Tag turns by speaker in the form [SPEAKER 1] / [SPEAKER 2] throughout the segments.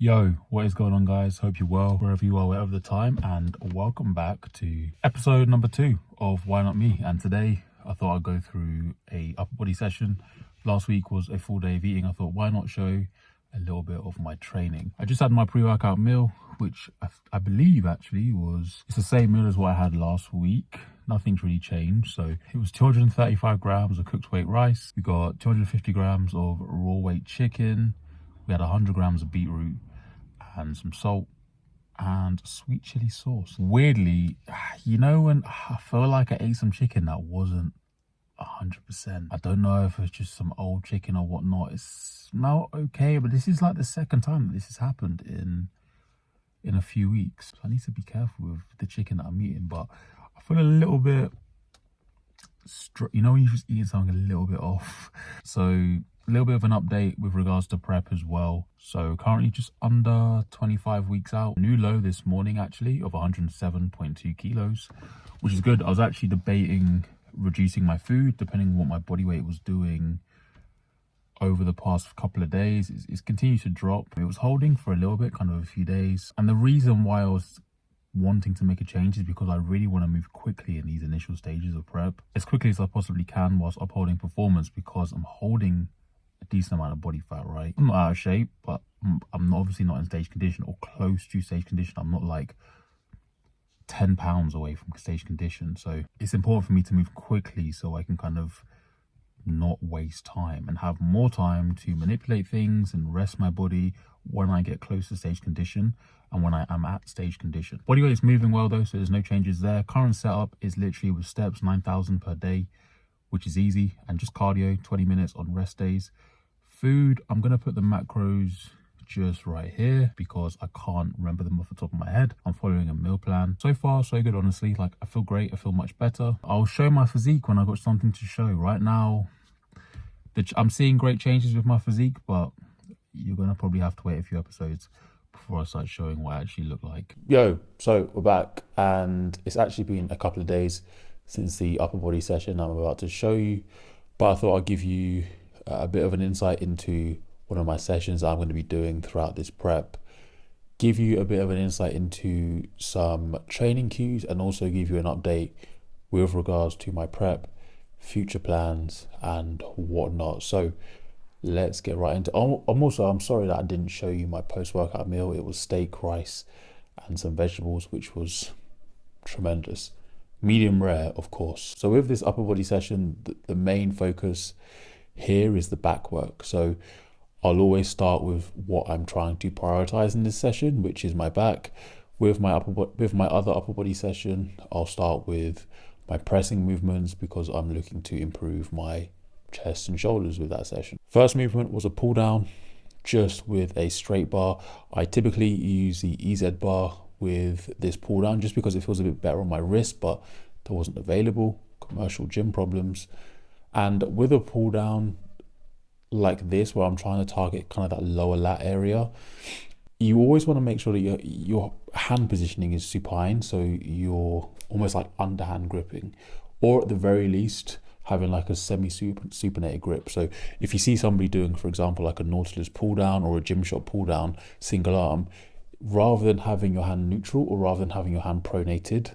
[SPEAKER 1] Yo, what is going on, guys? Hope you're well wherever you are, whatever the time, and welcome back to episode number 2 of Why Not Me. And today I thought I'd go through a upper body session. Last week was a full day of eating. I thought, why not show a little bit of my training? I just had my pre-workout meal, which I believe actually it's the same meal as what I had last week. Nothing's really changed. So it was 235 grams of cooked weight rice. We got 250 grams of raw weight chicken. We had 100 grams of beetroot and some salt and sweet chili sauce. Weirdly, when I feel like I ate some chicken that wasn't 100%. I don't know if it's just some old chicken or whatnot. It smelled okay, but this is like the second time that this has happened in a few weeks. So I need to be careful with the chicken that I'm eating, but I feel a little bit, when you just eat something a little bit off. So a little bit of an update with regards to prep as well. So currently just under 25 weeks out. New low this morning actually of 107.2 kilos, which is good. I was actually debating reducing my food depending on what my body weight was doing over the past couple of days. It's continued to drop. It was holding for a little bit, kind of a few days. And the reason why I was wanting to make a change is because I really want to move quickly in these initial stages of prep, as quickly as I possibly can whilst upholding performance, because I'm holding a decent amount of body fat, right? I'm not out of shape, but I'm obviously not in stage condition or close to stage condition. I'm not like 10 pounds away from stage condition. So it's important for me to move quickly so I can kind of not waste time and have more time to manipulate things and rest my body when I get close to stage condition and when I am at stage condition. Body weight is moving well though, so there's no changes there. Current setup is literally with steps 9,000 per day, which is easy, and just cardio 20 minutes on rest days. Food, I'm gonna put the macros just right here because I can't remember them off the top of my head. I'm following a meal plan. So far so good, honestly. Like, I feel great, I feel much better. I'll show my physique when I got something to show. Right now I'm seeing great changes with my physique, but you're gonna probably have to wait a few episodes before I start showing what I actually look like.
[SPEAKER 2] Yo, so we're back, and it's actually been a couple of days since the upper body session I'm about to show you, but I thought I'd give you a bit of an insight into one of my sessions I'm going to be doing throughout this prep, give you a bit of an insight into some training cues, and also give you an update with regards to my prep, future plans and whatnot. So let's get right into it. I'm sorry that I didn't show you my post-workout meal. It was steak, rice and some vegetables, which was tremendous. Medium rare, of course. So with this upper body session, the main focus here is the back work. So I'll always start with what I'm trying to prioritize in this session, which is my back. With my other upper body session, I'll start with my pressing movements because I'm looking to improve my chest and shoulders with that session. First movement was a pull down just with a straight bar. I typically use the EZ bar with this pull down just because it feels a bit better on my wrist, but that wasn't available. Commercial gym problems. And with a pull down like this, where I'm trying to target kind of that lower lat area, you always want to make sure that your hand positioning is supine, so you're almost like underhand gripping, or at the very least having like a semi-supinated grip. So if you see somebody doing, for example, like a Nautilus pull down or a Gymshark pull down single arm, rather than having your hand neutral or rather than having your hand pronated,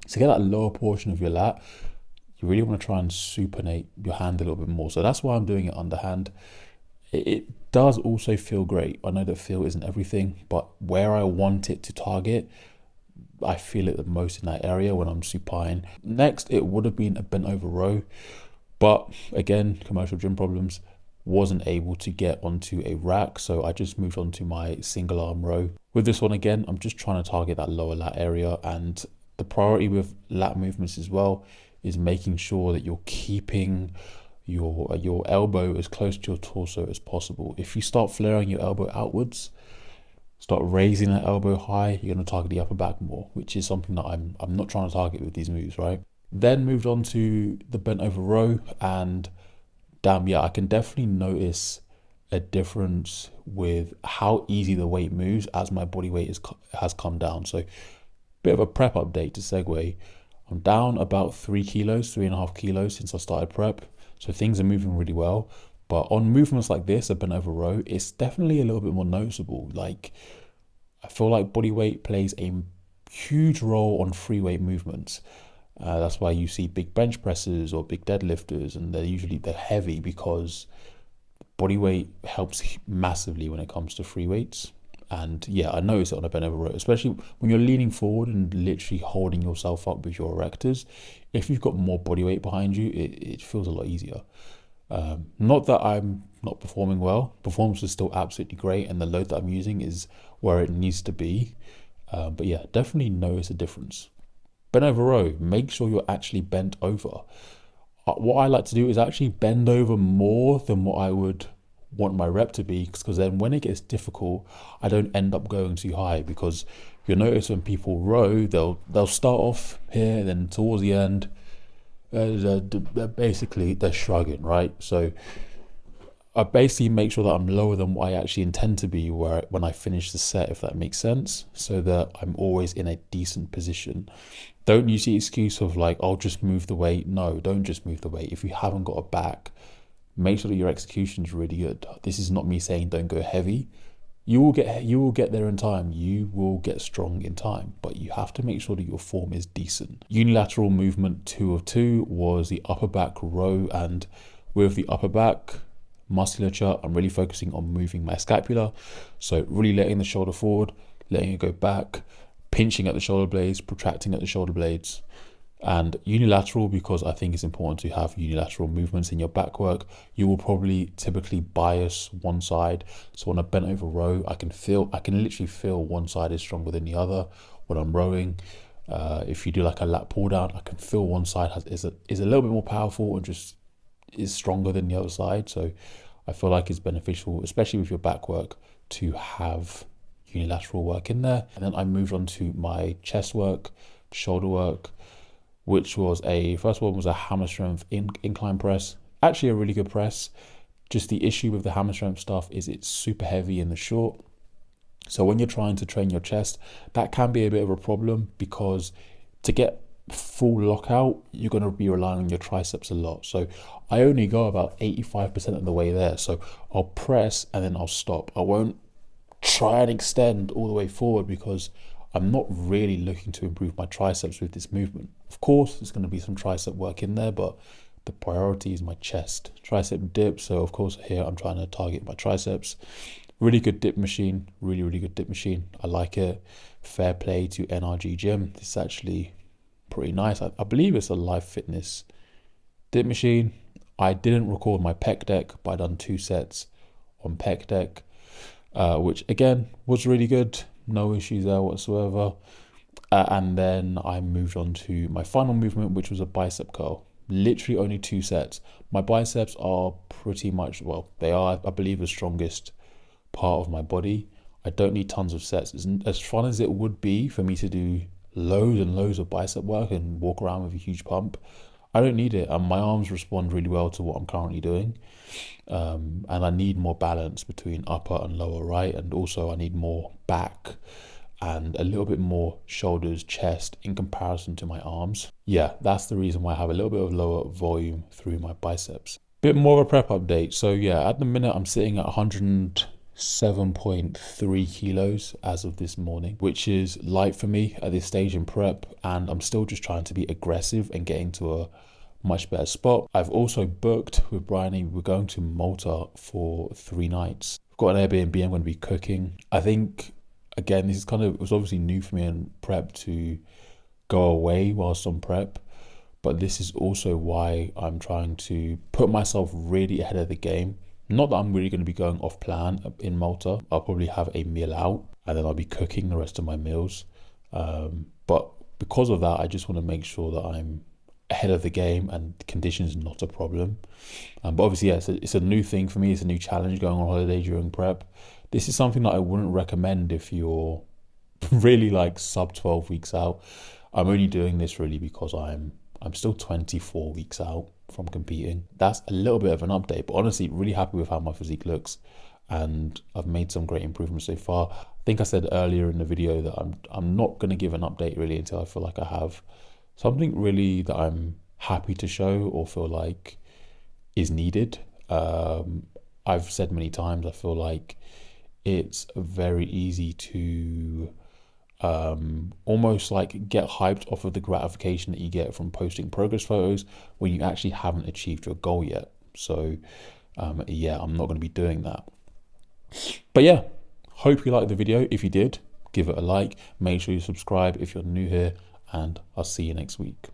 [SPEAKER 2] to get that lower portion of your lat, you really want to try and supinate your hand a little bit more. So that's why I'm doing it underhand. It does also feel great. I know that feel isn't everything, but where I want it to target, I feel it the most in that area when I'm supine. Next, it would have been a bent over row, but again, commercial gym problems, wasn't able to get onto a rack, so I just moved on to my single arm row. With this one again, I'm just trying to target that lower lat area, and the priority with lat movements as well is making sure that you're keeping your elbow as close to your torso as possible. If you start flaring your elbow outwards, start raising that elbow high, you're going to target the upper back more, which is something that I'm not trying to target with these moves, right? Then moved on to the bent over row, and damn, yeah, I can definitely notice a difference with how easy the weight moves as my body weight has come down. So bit of a prep update to segue. I'm down about 3.5 kilos since I started prep. So things are moving really well, But on movements like this, a bent over row, it's definitely a little bit more noticeable. Like, I feel like body weight plays a huge role on free weight movements. That's why you see big bench presses or big deadlifters, and they're heavy because body weight helps massively when it comes to free weights. And yeah, I notice it on a bent over row, especially when you're leaning forward and literally holding yourself up with your erectors. If you've got more body weight behind you, it feels a lot easier. Not that I'm not performing well. Performance is still absolutely great, and the load that I'm using is where it needs to be. But yeah, definitely notice a difference. Bent over row, make sure you're actually bent over. What I like to do is actually bend over more than what I would want my rep to be, because then when it gets difficult, I don't end up going too high. Because you'll notice when people row, they'll start off here, and then towards the end, they're shrugging, right? So I basically make sure that I'm lower than what I actually intend to be when I finish the set, if that makes sense, so that I'm always in a decent position. Don't use the excuse of like, I'll just move the weight. No, don't just move the weight. If you haven't got a back, make sure that your execution is really good. This is not me saying don't go heavy. You will get there in time. You will get strong in time, but you have to make sure that your form is decent. Unilateral movement 2 of 2 was the upper back row, and with the upper back musculature, I'm really focusing on moving my scapula. So really letting the shoulder forward, letting it go back, pinching at the shoulder blades, protracting at the shoulder blades. And unilateral, because I think it's important to have unilateral movements in your back work. You will probably typically bias one side. So on a bent over row, I can literally feel one side is stronger than the other when I'm rowing. If you do like a lat pull down, I can feel one side is a little bit more powerful and just is stronger than the other side. So I feel like it's beneficial, especially with your back work, to have unilateral work in there. And then I moved on to my chest work, shoulder work, which was first one was a hammer strength incline press. Actually a really good press. Just the issue with the hammer strength stuff is it's super heavy in the short. So when you're trying to train your chest, that can be a bit of a problem, because to get full lockout, you're going to be relying on your triceps a lot. So I only go about 85% of the way there. So I'll press and then I'll stop. I won't try and extend all the way forward, because I'm not really looking to improve my triceps with this movement. Of course, there's going to be some tricep work in there, but the priority is my chest. Tricep dip, so of course here I'm trying to target my triceps. Really good dip machine, really good dip machine. I like it. Fair play to NRG Gym. It's actually pretty nice. I believe it's a Life Fitness dip machine. I didn't record my pec deck, but I done 2 sets on pec deck, which again was really good. No issues there whatsoever. And then I moved on to my final movement, which was a bicep curl. Literally only 2 sets. My biceps are pretty much, well, they are, I believe, the strongest part of my body. I don't need tons of sets. As fun as it would be for me to do loads and loads of bicep work and walk around with a huge pump, I don't need it. And my arms respond really well to what I'm currently doing. And I need more balance between upper and lower right. And also I need more back and a little bit more shoulders, chest in comparison to my arms. Yeah, that's the reason why I have a little bit of lower volume through my biceps. Bit more of a prep update. So yeah, at the minute I'm sitting at 107.3 kilos as of this morning, which is light for me at this stage in prep. And I'm still just trying to be aggressive and getting to a much better spot. I've also booked with Bryony. We're going to Malta for 3 nights. I've got an Airbnb. I'm going to be cooking. I think, again, this is it was obviously new for me in prep to go away whilst on prep, but this is also why I'm trying to put myself really ahead of the game. Not that I'm really going to be going off plan in Malta. I'll probably have a meal out and then I'll be cooking the rest of my meals. But because of that, I just want to make sure that I'm ahead of the game and conditions not a problem. But obviously, yeah, it's a new thing for me. It's a new challenge going on holiday during prep. This is something that I wouldn't recommend if you're really like sub 12 weeks out. I'm only doing this really because I'm still 24 weeks out from competing. That's a little bit of an update, but honestly, really happy with how my physique looks, and I've made some great improvements so far. I think I said earlier in the video that I'm not going to give an update really until I feel like I have something really that I'm happy to show or feel like is needed. I've said many times, I feel like it's very easy to almost like get hyped off of the gratification that you get from posting progress photos when you actually haven't achieved your goal yet. So yeah, I'm not going to be doing that. But yeah, hope you liked the video. If you did, give it a like. Make sure you subscribe if you're new here, and I'll see you next week.